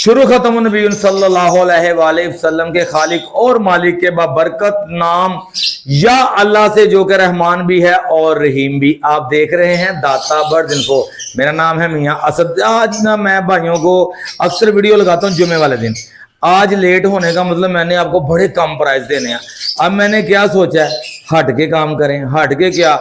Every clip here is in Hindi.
शुरू खत्म नबी सल्लल्लाहु अलैहि वसल्लम के खालिक और मालिक के बाबरकत नाम या अल्लाह से जो कि रहमान भी है और रहीम भी। आप देख रहे हैं दाता बर्ड इन्फो। मेरा नाम है मियां असद। आज ना मैं भाइयों को अक्सर वीडियो लगाता हूँ जुमे वाले दिन। आज लेट होने का मतलब मैंने आपको बड़े कम प्राइस देने हैं। अब मैंने क्या सोचा है, हट के काम करें। हट के क्या,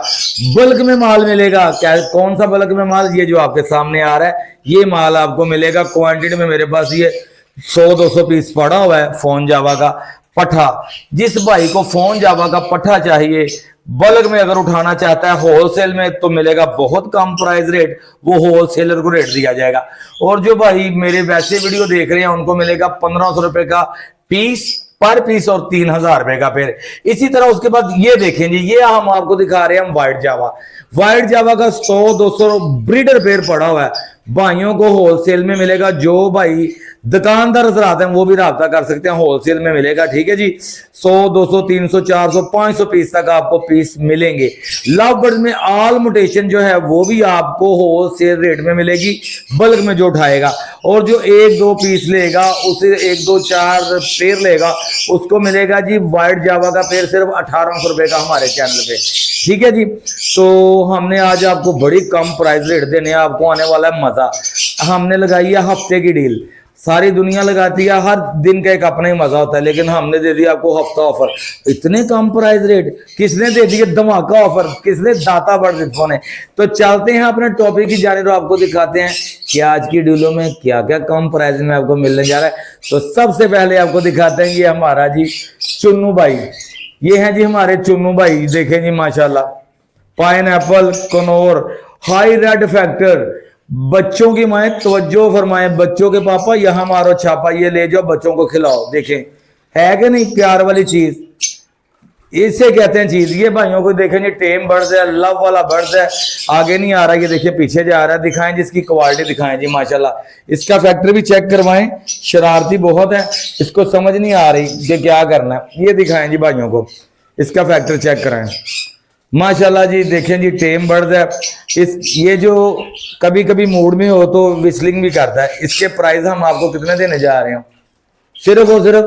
बल्क में माल मिलेगा। क्या, कौन सा बल्क में माल? ये जो आपके सामने आ रहा है ये माल आपको मिलेगा क्वांटिटी में। मेरे पास ये 100-200 पीस पड़ा हुआ है फोन जावा का पट्ठा। जिस भाई को फोन जावा का पट्ठा चाहिए बल्क में अगर उठाना चाहता है होलसेल में तो मिलेगा बहुत कम प्राइस रेट, वो होलसेलर को रेट दिया जाएगा। और जो भाई मेरे वैसे वीडियो देख रहे हैं उनको मिलेगा 1500 रुपए का पीस पर पीस और 3000 रुपए का पेड़। इसी तरह उसके बाद ये देखें जी, ये हम आपको दिखा रहे हैं हम व्हाइट जावा का 100-200 ब्रीडर पेड़ पड़ा हुआ है। भाइयों को होलसेल में मिलेगा। जो भाई दुकानदार हजरात हैं वो भी राब्ता कर सकते हैं, होलसेल में मिलेगा। ठीक है जी, 100-200 300 400 500 पीस तक आपको पीस मिलेंगे। लव बर्ड में ऑल म्यूटेशन जो है वो भी आपको होलसेल रेट में मिलेगी बल्क में जो उठाएगा। और जो 1-2 पीस लेगा उसे 1-2-4 पेड़ लेगा उसको मिलेगा जी व्हाइट जावा का पेड़ सिर्फ 1800 रुपए का हमारे चैनल पे। ठीक है जी, तो हमने आज आपको बड़ी कम प्राइस रेट देने हैं। आपको आने वाला है मजा। हमने लगाई है हफ्ते की डील। सारी दुनिया लगाती है, हर दिन का एक अपना ही मजा होता है, लेकिन हमने दे दिया आपको हफ्ता ऑफर। इतने कम प्राइस रेट किसने दे दिए? धमाका ऑफर किसने? दाता बर्ड इन्फो ने। तो चलते हैं अपने टॉपिक की जानिब और आपको दिखाते हैं कि आज की डीलों में क्या क्या कम प्राइस में आपको मिलने जा रहा है। तो सबसे पहले आपको दिखाते हैं ये हमारा जी चुन्नू भाई। ये है जी हमारे चुन्नू भाई। देखें जी माशाल्लाह, pineapple Knorr high red factor. बच्चों की माए तवज्जो फरमाए, बच्चों के पापा यहां मारो छापा, ये ले जाओ बच्चों को खिलाओ। देखें है कि नहीं प्यार वाली चीज, इसे कहते हैं चीज। ये भाइयों को देखें जी टेम बर्ड्स है, लव वाला बर्ड्स है। आगे नहीं आ रहा, ये देखिए पीछे जा रहा है। दिखाएं जिसकी क्वालिटी दिखाएं जी माशाल्लाह। इसका फैक्टर भी चेक करवाएं, शरारती बहुत है, इसको समझ नहीं आ रही कि क्या करना है। ये दिखाएं जी भाइयों को, इसका फैक्टर चेक कराएं माशाल्लाह जी। देखें जी टेम बर्ड्स है। ये जो कभी कभी मूड में हो तो विस्लिंग भी करता है। इसके प्राइस हम आपको कितने देने जा रहे हैं? सिर्फ और सिर्फ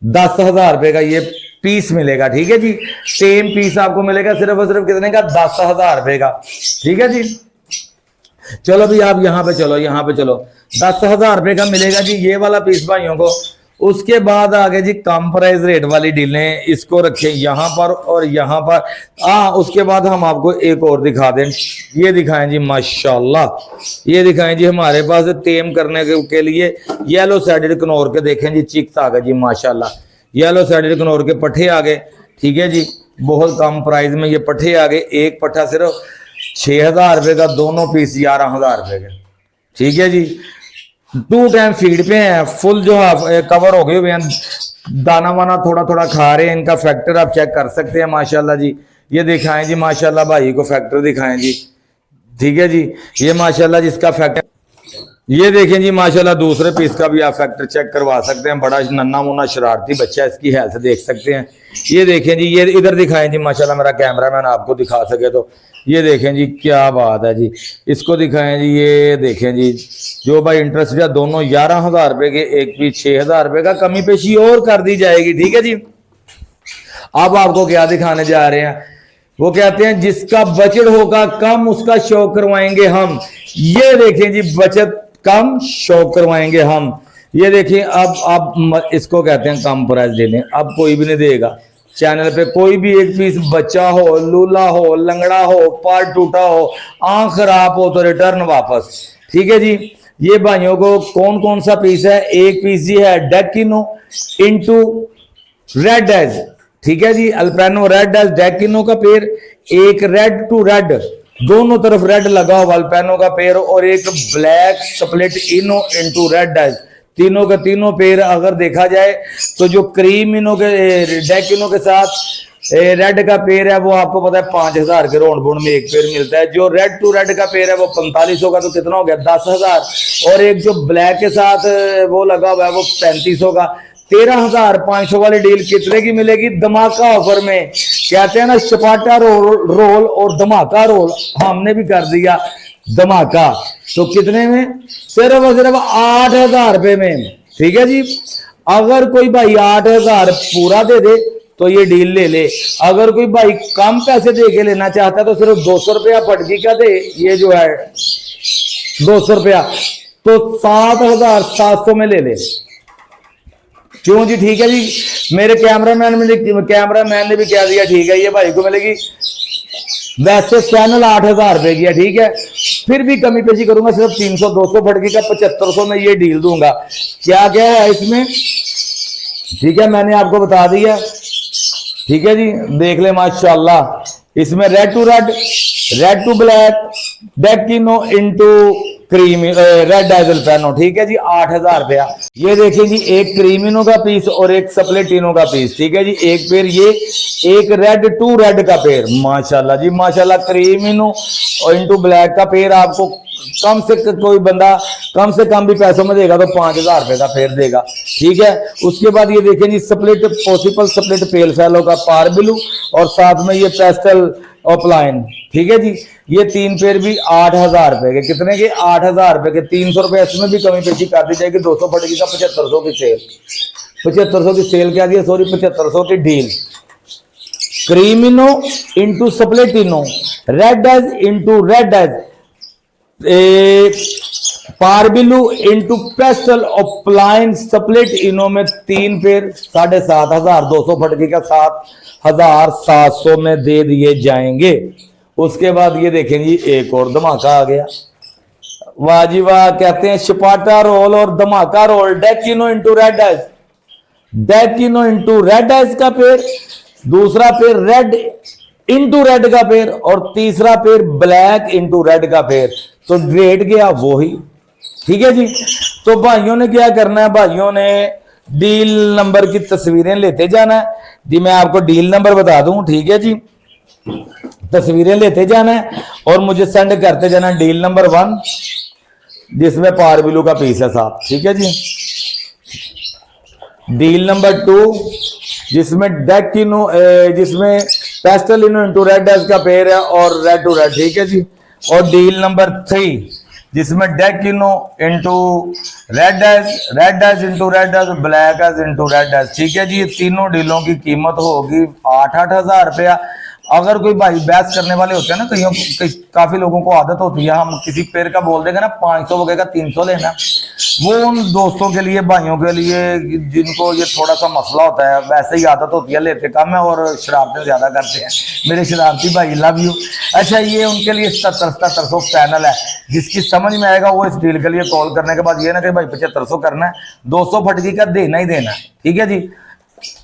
10,000 रुपए का ये पीस मिलेगा। ठीक है जी, टेम पीस आपको मिलेगा सिर्फ और सिर्फ कितने का? 10,000 रुपए का। ठीक है जी, चलो भी आप यहाँ पे चलो, यहाँ पे चलो। 10,000 रुपए का मिलेगा जी ये वाला पीस भाइयों को। उसके बाद आगे जी कम प्राइस रेट वाली डीलें, इसको रखें यहाँ पर और यहाँ पर। उसके बाद हम आपको एक और दिखा दें। ये दिखाएं जी माशाल्लाह, ये दिखाएं जी हमारे पास टेम करने के लिए येलो साइडेड कनौर के। देखें जी चिक्स आ गए जी माशाल्लाह, येलो साइडेड कनौर के पट्ठे आ गए। ठीक है जी, बहुत कम प्राइस में ये पट्ठे आ गए। एक पट्ठा सिर्फ 6,000 रुपए का, दोनों पीस 11,000 रुपए के। ठीक है जी, 2 टाइम फीड पे हैं, फुल जो है कवर हो गए हुए हैं, दाना वाना थोड़ा थोड़ा खा रहे हैं। इनका फैक्टर आप चेक कर सकते हैं माशाल्लाह जी। ये दिखाएं जी माशाल्लाह, भाई को फैक्टर दिखाएं जी। ठीक है जी, ये माशाल्लाह जिसका फैक्टर, ये देखें जी माशाल्लाह दूसरे पीस का भी आप फैक्टर चेक करवा सकते हैं। बड़ा नन्ना मुन्ना शरारती बच्चा, इसकी हेल्थ देख सकते हैं। ये देखें जी, ये इधर दिखाएं जी माशाल्लाह, मेरा कैमरामैन आपको दिखा सके तो। ये देखें जी क्या बात है जी, इसको दिखाएं जी। ये देखें जी, जो भाई इंटरेस्ट है दोनों 11,000 रुपए के, एक पीस 6,000 रुपए का। कमी पेशी और कर दी जाएगी। ठीक है जी, अब आपको क्या दिखाने जा रहे हैं? वो कहते हैं जिसका बजट होगा कम उसका शौक करवाएंगे हम। ये देखें जी बचत कम शौक करवाएंगे हम। ये देखिए अब इसको कहते हैं कम प्राइस देने। अब कोई भी नहीं देगा चैनल पे। कोई भी एक पीस बच्चा हो, लूला हो, लंगड़ा हो, पार टूटा हो, आंख खराब हो तो रिटर्न वापस। ठीक है जी, ये भाइयों को कौन कौन सा पीस है? एक पीस जी है डेकिनो इनटू रेड एज। ठीक है जी, अल्पेनो रेड एज डेकिनो का पेड़, एक रेड टू रेड दोनों तरफ रेड लगा हुआ अल्पेनो का पेड़, और एक ब्लैक स्प्लिट इनो इनटू रेड एज। तीनों के तीनों पेड़ अगर देखा जाए तो जो क्रीम इनो के डेकिनो के साथ रेड का पेड़ है वो आपको पता है 5,000 के राउंड बोर्ड में एक पेड़ मिलता है। जो रेड टू रेड का पेड़ है वो 4500 का, तो कितना हो गया? 10,000। और एक जो ब्लैक के साथ वो लगा हुआ है वो 3500 का। 13,500 वाली डील कितने की मिलेगी? धमाका ऑफर में। कहते हैं ना सपाटा रोल और धमाका रोल, हमने भी कर दिया। धमाका। तो कितने में? सिर्फ और सिर्फ 8,000 रुपए में। ठीक है जी। अगर कोई भाई 8,000 पूरा दे दे तो ये डील ले ले। अगर कोई भाई कम पैसे दे के लेना चाहता है तो सिर्फ 200 रुपया पटकी का दे, ये जो है 200 रुपया, तो 7,700 में ले ले। क्यों जी? ठीक है जी। मेरे कैमरामैन ने भी कह दिया ठीक है, ये भाई को मिलेगी। वैसे चैनल 8,000 रुपए की है, ठीक है, फिर भी कमी पेशी करूंगा, सिर्फ 300-200 फटकी का 7500 में ये डील दूंगा। क्या क्या है इसमें? ठीक है, मैंने आपको बता दिया। ठीक है जी, देख ले माशाल्लाह। इसमें red to red, red to black, डेकिनो इंटू क्रीमी रेड डाइजल पेनो। ठीक है जी, 8,000 रुपया। ये देखिए जी, एक क्रीमिनो का पीस और एक सप्लेटिनो का पीस। ठीक है जी, एक पेयर ये, एक रेड टू रेड का पेयर। माशाल्लाह जी माशाल्लाह। क्रीमिनो और इंटू ब्लैक का पेयर आपको कम से कोई बंदा कम से कम भी पैसों में देगा तो 5,000 रुपए का पेयर देगा। ठीक है। उसके बाद ये देखें जी, स्प्लिट पॉसिबल स्प्लिट पेल फैलो का पार ब्लू और साथ में ये पेस्टल ऑफलाइन। ठीक है जी, ये 3 पेयर भी 8,000 रुपए के। कितने के? 8,000 रुपए के। 300 रुपए इसमें भी कमी पेशी कर दी जाएगी। 200 फटकी का 7500 की सेल, 7500 की सेल क्या दी? सॉरी, 7500 की डील। क्रीमिनो इंटू सप्लेटिनो, red dyes into red dyes, पारबिलू इंटू पेस्टल ऑफलाइन स्प्लिट इनो में 3 पेयर 7,500, 200 फटकी का 7,700 में दे दिए जाएंगे। उसके बाद ये देखें जी, एक और धमाका आ गया। वाह जी वाह। कहते हैं शपाटा रोल और धमाका रोल। डेकिनो इंटू रेड आइज, डेकिनो इंटू रेड आइज का पेयर, दूसरा पेयर रेड इंटू रेड का पेयर और तीसरा पेयर ब्लैक इंटू रेड का पेयर। तो रेट गया वही। ठीक है जी। तो भाइयों ने क्या करना है? भाइयों ने डील नंबर की तस्वीरें लेते जाना है जी। मैं आपको डील नंबर बता दूं। ठीक है जी, तस्वीरें लेते जाना है और मुझे सेंड करते जाना डील नंबर 1, जिसमें पार ब्लू का पीस है साथ। ठीक है जी। डील नंबर 2, जिसमें डेकिनो जिसमें पेस्टलिनो इंटू रेड डैश का पेयर है और रेड टू रेड। ठीक है जी। और डील नंबर 3, जिसमें डेकिनो into red dash into red dash, black dash into red dash. ठीक है जी। ये तीनों डीलों की कीमत होगी 8,000 रुपया। अगर कोई भाई बहस करने वाले होते हैं ना, काफी लोगों को आदत होती है, हम किसी पेड़ का बोल देंगे ना 500 वगैरह 300 लेना, वो उन दोस्तों के लिए, भाइयों के लिए जिनको ये थोड़ा सा मसला होता है, वैसे ही आदत होती है, लेते कम है और शरारतें ज्यादा करते हैं। मेरे शरारती भाई लव यू। अच्छा, ये उनके लिए 7700 चैनल है। जिसकी समझ में आएगा वो इस डील के लिए कॉल करने के बाद ये ना कि भाई 7500 करना है, 200 फटकी का देना ही देना है। ठीक है जी।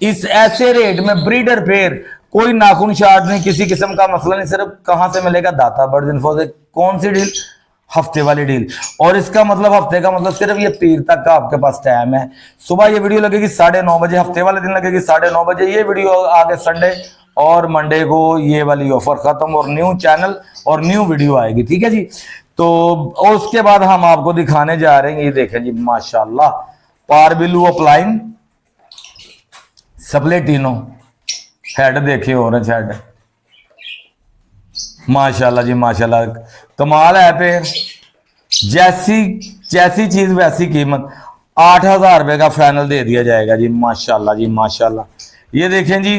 इस ऐसे रेट में ब्रीडर पेयर, कोई नाखून शार्ट नहीं, किसी किस्म का मसला नहीं। सिर्फ कहां से मिलेगा? दाता बर्ड्स इन्फो से। कौन सी डील? हफ्ते वाली डील। और इसका मतलब, हफ्ते का मतलब सिर्फ ये पीर तक का आपके पास टाइम है। सुबह ये वीडियो लगेगी 9:30 बजे, हफ्ते वाले दिन लगेगी 9:30 बजे। ये वीडियो आगे संडे और मंडे को ये वाली ऑफर खत्म और न्यू चैनल और न्यू वीडियो आएगी। ठीक है जी। तो और उसके बाद हम आपको दिखाने जा रहे हैं, ये देखें जी माशाल्लाह, पारबिलू अपलाइन सप्लेटिनो हेड देखिए, ऑरेंज हेड, माशाल्लाह जी माशाल्लाह, कमाल है पे। जैसी चीज वैसी कीमत, 8,000 रुपए का फाइनल दे दिया जाएगा जी। माशाल्लाह जी माशाल्लाह। ये देखें जी,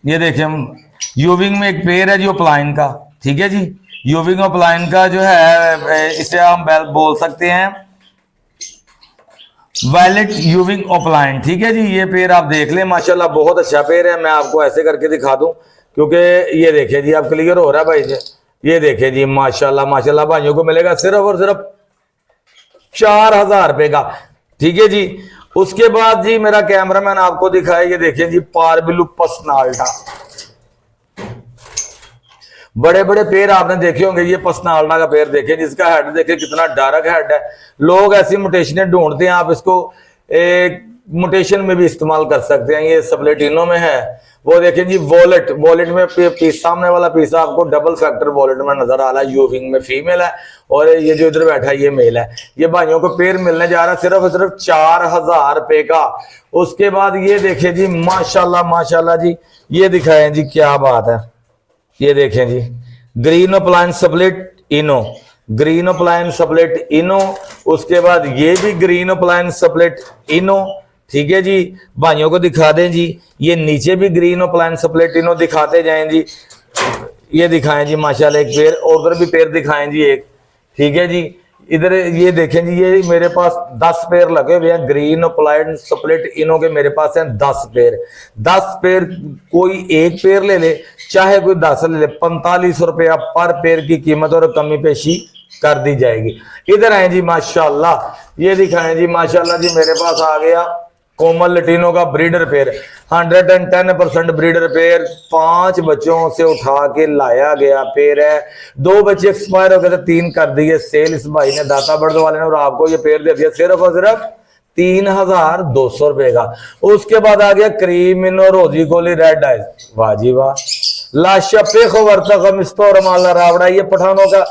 ये देखें यूविंग में एक पेयर है जी अपलाइन का। ठीक है जी। यूविंग अपलाइन का जो है, इसे हम बोल सकते हैं वायलेट यूविंग अपलाइन। ठीक है जी। ये पेयर आप देख लें, माशाल्लाह बहुत अच्छा पेयर है। मैं आपको ऐसे करके दिखा दूं क्योंकि ये देखिए जी, आप क्लियर हो रहा है भाई जी। ये देखिए जी माशाल्लाह माशाल्लाह, भाइयों को मिलेगा सिर्फ और सिर्फ 4,000 रुपए का। ठीक है जी। उसके बाद जी मेरा कैमरामैन आपको दिखाए, ये देखिए जी पारबिलू पर्सनाल्टा। बड़े बड़े पेड़ आपने देखे होंगे, ये पर्सनाल्टा का पेड़ देखें, जिसका हेड देखें कितना डार्क हेड है। लोग ऐसी मोटेशनें ढूंढते हैं, आप इसको एक मोटेशन में भी इस्तेमाल कर सकते हैं। ये सप्लेटिनो में है। वो देखें जी वॉलेट, वॉलेट में पीस, सामने वाला पीस आपको डबल फैक्टर वॉलेट में नजर आ रहा है। यूविंग में फीमेल है और ये जो इधर बैठा है ये मेल है। ये भाइयों को पेड़ मिलने जा रहा है सिर्फ और सिर्फ 4,000 रुपए का। उसके बाद ये देखें जी माशाल्लाह माशाल्लाह जी, ये दिखाएं जी, क्या बात है। ये देखें जी ग्रीन अप्लायन स्प्लिट इनो, ग्रीन अप्लायन स्प्लिट इनो। उसके बाद ये भी ग्रीन अप्लायन स्प्लिट इनो। ठीक है जी, भाइयों को दिखा दें जी, ये नीचे भी ग्रीन अप्लायन स्प्लिट इनो दिखाते जाएं जी। ये दिखाएं जी माशाल्लाह एक पेड़, और उधर भी पेड़ दिखाएं जी एक। ठीक है जी, इधर ये देखें जी, ये मेरे पास 10 पेड़ लगे हुए हैं ग्रीन अप्लाइड स्प्लिट इनो के, मेरे पास हैं 10 पेड़। 10 पेड़, कोई एक पेड़ ले ले चाहे कोई 10 ले ले, 45 रुपया पर पेड़ की कीमत और कमी पेशी कर दी जाएगी। इधर आए जी माशाल्लाह, ये दिखाएं जी माशाल्लाह जी, मेरे पास आ गया कोमल लटीनो का ब्रीडर पेयर, 110% ब्रीडर पेयर, 5 बच्चों से उठा के लाया गया पेयर है। 2 बच्चे एक्सपायर हो गए थे, 3 कर दिए सेल इस भाई ने, दाता बर्ड वाले ने, और आपको ये पेयर दे दिया सिर्फ और सिर्फ 3200 रुपए का। उसके बाद आ गया क्रीमिनो रोजी गोली रेड आइज, वाह जी वाह, लाशा पे खबर माला रावड़ा, ये पठानों का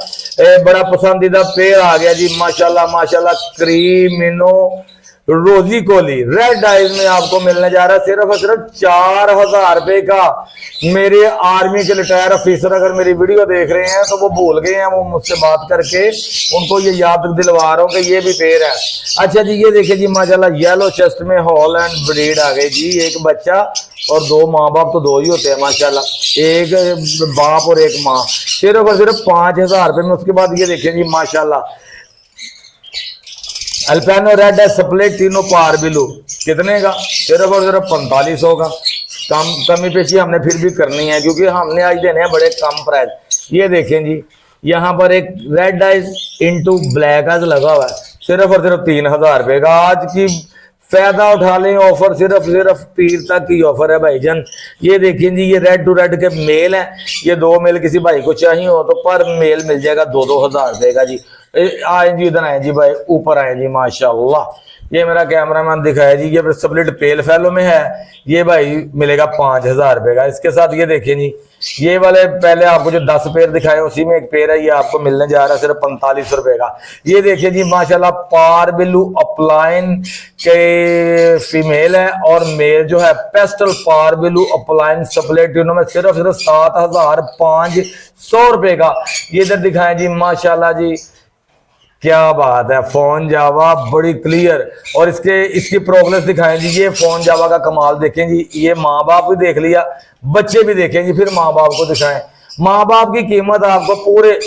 बड़ा पसंदीदा पेयर आ गया जी माशाल्लाह माशाल्लाह। क्रीमिनो रोजी कोली रेड आइज में आपको मिलने जा रहा है सिर्फ और सिर्फ 4000 रुपए का। मेरे आर्मी के रिटायर ऑफिसर अगर मेरी वीडियो देख रहे हैं तो वो भूल गए हैं, वो मुझसे बात करके उनको ये याद दिलवा रहा हूँ कि ये भी पेड़ है। अच्छा जी, ये देखिए जी माशाल्लाह, येलो चेस्ट में हॉलैंड ब्रीड आ गई जी, एक बच्चा और 2 माँ बाप तो 2 ही होते हैं माशाल्लाह, एक बाप और एक माँ, सिर्फ और सिर्फ 5000 रुपए में। उसके बाद ये देखिए जी माशाल्लाह, अल्पैनो रेड है स्प्लिट तीनों पार बिलू, कितने का? सिर्फ और सिर्फ 4500 का। कमी पेशी हमने फिर भी करनी है क्योंकि हमने आज देने हैं बड़े कम प्राइस। ये देखें जी, यहाँ पर एक red eyes into black eyes लगा हुआ है, सिर्फ और सिर्फ 3000 रुपए का। आज की फायदा उठा लें, ऑफर सिर्फ पीर तक की ऑफर है भाईजान। ये देखिए जी, ये रेड टू रेड के मेल हैं, ये 2 मेल किसी भाई को चाहिए हो तो पर मेल मिल जाएगा 2-2 हजार रुपए का जी। आए जी, इधर आए जी भाई, ऊपर आए जी माशाल्लाह। ये मेरा कैमरामैन दिखाया जी, ये स्प्लिट पेल फैलो में है, ये भाई मिलेगा 5000 रुपए का। इसके साथ ये देखें जी, ये वाले पहले आपको जो 10 पेड़ दिखाए उसी में एक पेड़ है, ये आपको मिलने जा रहा है सिर्फ 4500 रुपए का। ये देखिए जी माशाल्लाह, पार बिल्लू अपलाइन के फीमेल है और मेल जो है पेस्टल पार बिल्लू अपलाइन स्प्लिट में सिर्फ 7500 रुपए का। ये इधर दिखाएं जी माशाल्लाह जी, क्या बात है, फोन जावा बड़ी क्लियर, और इसकी प्रोग्रेस दिखाएं जी। ये फोन जावा का कमाल देखें जी, ये माँ बाप भी देख लिया, बच्चे भी देखें जी, फिर माँ बाप को दिखाएं। माँ बाप की कीमत आपको पूरे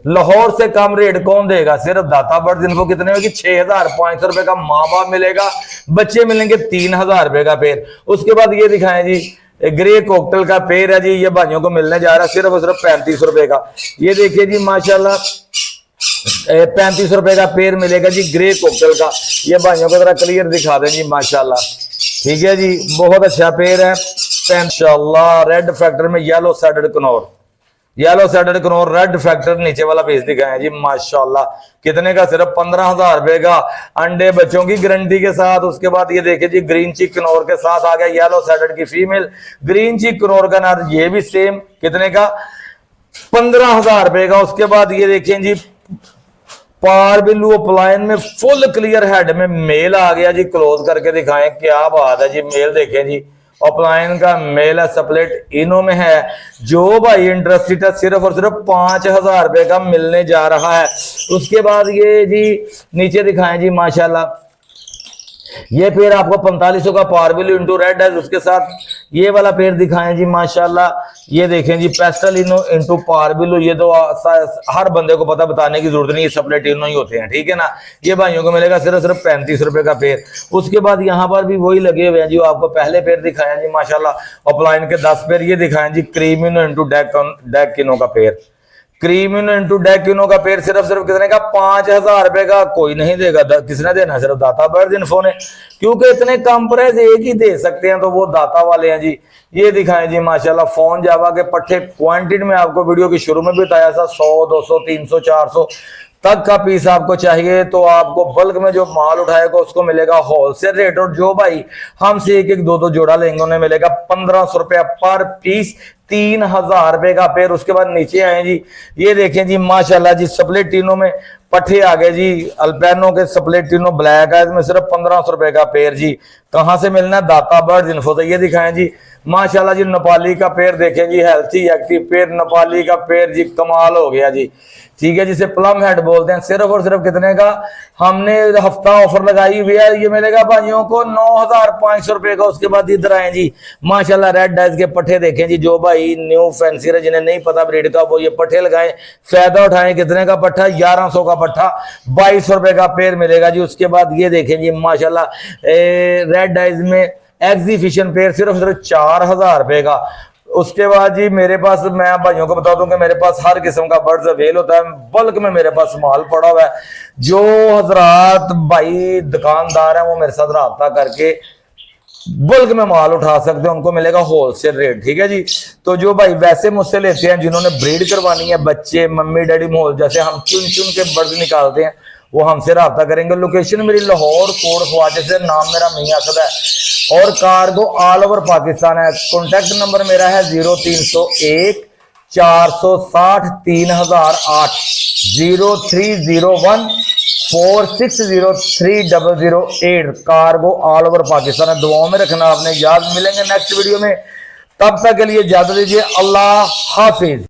लाहौर से कम रेट कौन देगा? सिर्फ दाता बर्ड इन्फो कितने होगी? 6500 रुपए का माँ बाप मिलेगा, बच्चे मिलेंगे 3000 रुपए का पेड़। उसके बाद ये दिखाएं जी, ग्रे कोकटल का पेड़ है जी, ये भाइयों को मिलने जा रहा है सिर्फ और सिर्फ 3500 रुपए का। ये देखिए जी माशाल्लाह, 3500 रुपए का पेड़ मिलेगा जी ग्रे कोकटल का। ये भाइयों को जरा क्लियर दिखा दें जी माशाल्लाह। ठीक है जी, बहुत अच्छा पेड़ है माशाल्लाह। रेड फैक्टर में yellow shaded Knorr, yellow shaded Knorr red factor नीचे वाला पीस दिखाएं जी माशाल्लाह, कितने का? सिर्फ 15000 रुपए का, अंडे बच्चों की गारंटी के साथ। उसके बाद ये देखिए जी, ग्रीन चीक कनौर के साथ आ गया येलो सैडेड की फीमेल, ग्रीन चीक कनौर का नाम, ये भी सेम, कितने का? 15000 रुपए का। उसके बाद ये देखें जी, पार बिल्लू अपलायन में फुल क्लियर हेड में मेल आ गया जी, क्लोज करके दिखाएं, क्या बात है जी। मेल देखें जी, अपलायन का मेल है, स्प्लिट इनो में है। जो भाई इंटरेस्टेड है सिर्फ और सिर्फ 5000 रुपए का मिलने जा रहा है। उसके बाद ये जी नीचे दिखाएं जी माशाल्लाह, ये पेड़ आपको 4500 का पारबिल इंटू रेड है। उसके साथ ये वाला पेड़ दिखाएं जी माशाल्लाह, ये देखें जी पेस्टल इनो इंटू पारबिल। ये तो हर बंदे को पता, बताने की जरूरत नहीं, ये स्प्लिट इनो ही होते हैं, ठीक है ना। ये भाइयों को मिलेगा सिर्फ 35 रुपए का पेड़। उसके बाद यहाँ पर भी वही लगे हुए हैं जो आपको पहले पेड़ दिखाया जी माशाल्लाह, अपलाइन के 10 पेड़। ये दिखाएं जी क्रीमिनो इंटू डेकिनो का पेड़, क्रीमिनो इंटू डेकिनो का पेड़ सिर्फ कितने का? 5000 रुपए का। कोई नहीं देगा, किसने देना? सिर्फ दाता बर्ड इन्फो ने, क्योंकि इतने कम प्राइस एक ही दे सकते हैं तो वो दाता वाले हैं जी। ये दिखाएं जी माशाल्लाह, फोन जावा के पट्टे क्वांटिटी में आपको वीडियो की शुरू में भी बताया था, 100 200 300 400 तक का पीस आपको चाहिए तो आपको बल्क में जो माल उठाएगा उसको मिलेगा होलसेल रेट। और जो भाई हमसे एक 2 जोड़ा लेंगे उन्हें मिलेगा 1500 रुपया पर पीस, 3000 रुपए का पेड़। उसके बाद नीचे आए जी, ये देखें जी माशाल्लाह जी, स्प्लिटिनो में पट्टे आ गए जी, अल्पैनो के स्प्लिटिनो ब्लैक है, इसमें सिर्फ 1500 रुपए का पेड़ जी। कहां से मिलना है? दाता बर्ड इन्फो से। ये दिखाएं जी माशाल्लाह जी। नेपाली का पेड़ देखें जी, हेल्थी एक्टिव पेड़, नेपाली का पेड़ जी कमाल हो गया जी। ठीक है, जिसे प्लम हेड बोलते हैं। सिर्फ और सिर्फ कितने का हमने हफ्ता ऑफर लगाई हुई है, ये मिलेगा भाइयों को 9,500 रुपए का। उसके बाद इधर आए जी माशाल्लाह रेड डाइज के पट्टे देखें जी। जो भाई न्यू फैंसी है, जिन्हें नहीं पता ब्रीड का, वो ये पट्टे लगाएं, फायदा उठाएं। कितने का पट्टा? 1100 का पट्टा, 2200 रुपए का पेड़ मिलेगा जी। उसके बाद ये देखें जी माशाल्लाह रेड डाइज में एग्जीबिशन पेड़ सिर्फ सिर्फ 4000 रुपए का। उसके बाद जी मेरे पास, मैं भाइयों को बता दूं कि मेरे पास हर किस्म का बर्ड्स अवेल होता है, बल्क में मेरे पास माल पड़ा हुआ है। जो हजरात भाई दुकानदार हैं वो मेरे साथ रब्ता करके बल्क में माल उठा सकते हैं, उनको मिलेगा होलसेल रेट। ठीक है जी। तो जो भाई वैसे मुझसे लेते हैं, जिन्होंने ब्रीड करवानी है, बच्चे मम्मी डैडी माहौल जैसे हम चुन चुन के बर्ड्स निकालते हैं, वो हमसे रब्ता करेंगे। लोकेशन मेरी लाहौर कोट ख्वाजा से, नाम मेरा मियां असद है और कार्गो ऑल ओवर पाकिस्तान है। कॉन्टैक्ट नंबर मेरा है 0301 460 3008, 0301 4603008। कार्गो ऑल ओवर पाकिस्तान है। दुआओं में रखना आपने याद। मिलेंगे नेक्स्ट वीडियो में, तब तक के लिए इजाजत दीजिए। अल्लाह हाफिज।